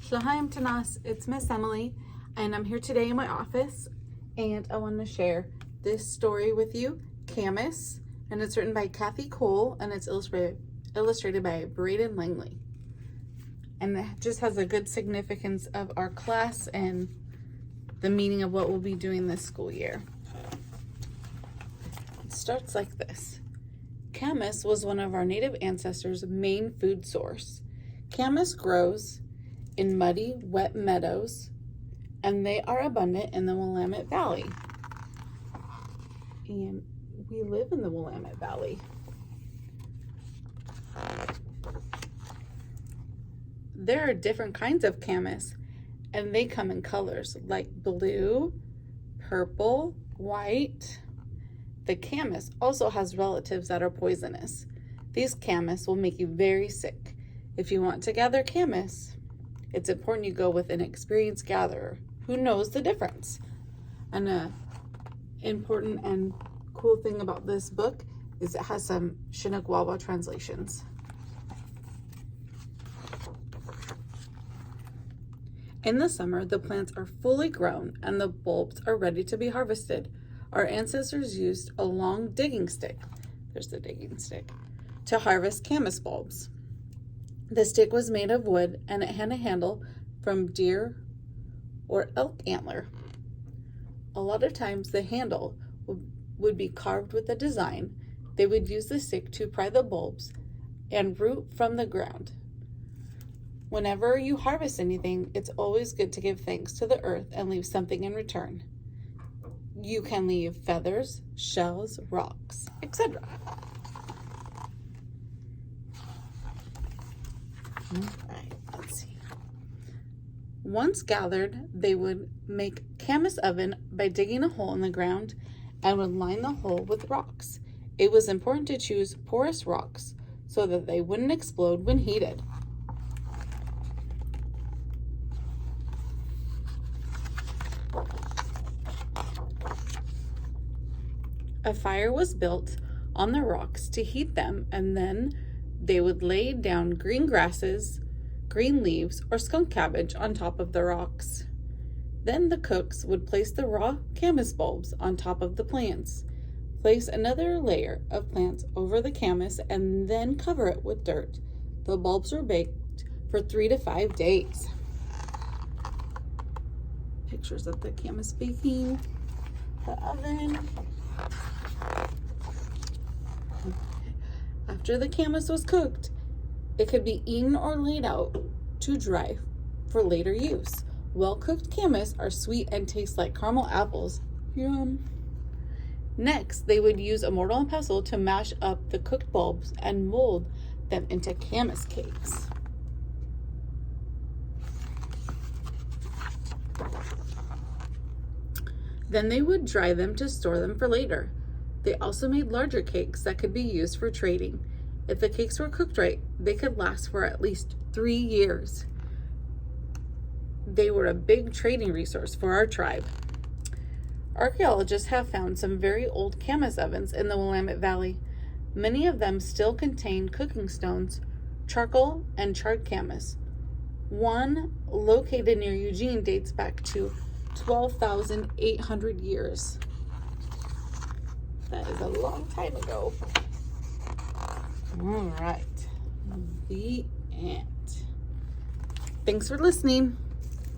So hi, I'm Tanas. It's Miss Emily, and I'm here today in my office, and I want to share this story with you, Camas, and it's written by Kathy Cole, and it's illustrated by Braden Langley. And it just has a good significance of our class and the meaning of what we'll be doing this school year. It starts like this. Camas was one of our native ancestors' main food source. Camas grows in muddy, wet meadows, and they are abundant in the Willamette Valley. And we live in the Willamette Valley. There are different kinds of camas, and they come in colors like blue, purple, white. The camas also has relatives that are poisonous. These camas will make you very sick. If you want to gather camas, it's important you go with an experienced gatherer who knows the difference. And an important and cool thing about this book is it has some Chinook Wawa translations. In the summer, the plants are fully grown and the bulbs are ready to be harvested. Our ancestors used a long digging stick, there's the digging stick, to harvest camas bulbs. The stick was made of wood and it had a handle from deer or elk antler. A lot of times the handle would be carved with a design. They would use the stick to pry the bulbs and root from the ground. Whenever you harvest anything, it's always good to give thanks to the earth and leave something in return. You can leave feathers, shells, rocks, etc. All right, let's see. Once gathered, they would make camas oven by digging a hole in the ground and would line the hole with rocks. It was important to choose porous rocks so that they wouldn't explode when heated. A fire was built on the rocks to heat them, and then they would lay down green grasses, green leaves, or skunk cabbage on top of the rocks. Then the cooks would place the raw camas bulbs on top of the plants. Place another layer of plants over the camas and then cover it with dirt. The bulbs were baked for 3 to 5 days. Pictures of the camas baking, the oven. After the camas was cooked, it could be eaten or laid out to dry for later use. Well-cooked camas are sweet and taste like caramel apples. Yum. Next, they would use a mortar and pestle to mash up the cooked bulbs and mold them into camas cakes. Then they would dry them to store them for later. They also made larger cakes that could be used for trading. If the cakes were cooked right, they could last for at least 3 years. They were a big trading resource for our tribe. Archaeologists have found some very old camas ovens in the Willamette Valley. Many of them still contain cooking stones, charcoal, and charred camas. One located near Eugene dates back to 12,800 years. That is a long time ago. All right, the end. Thanks for listening.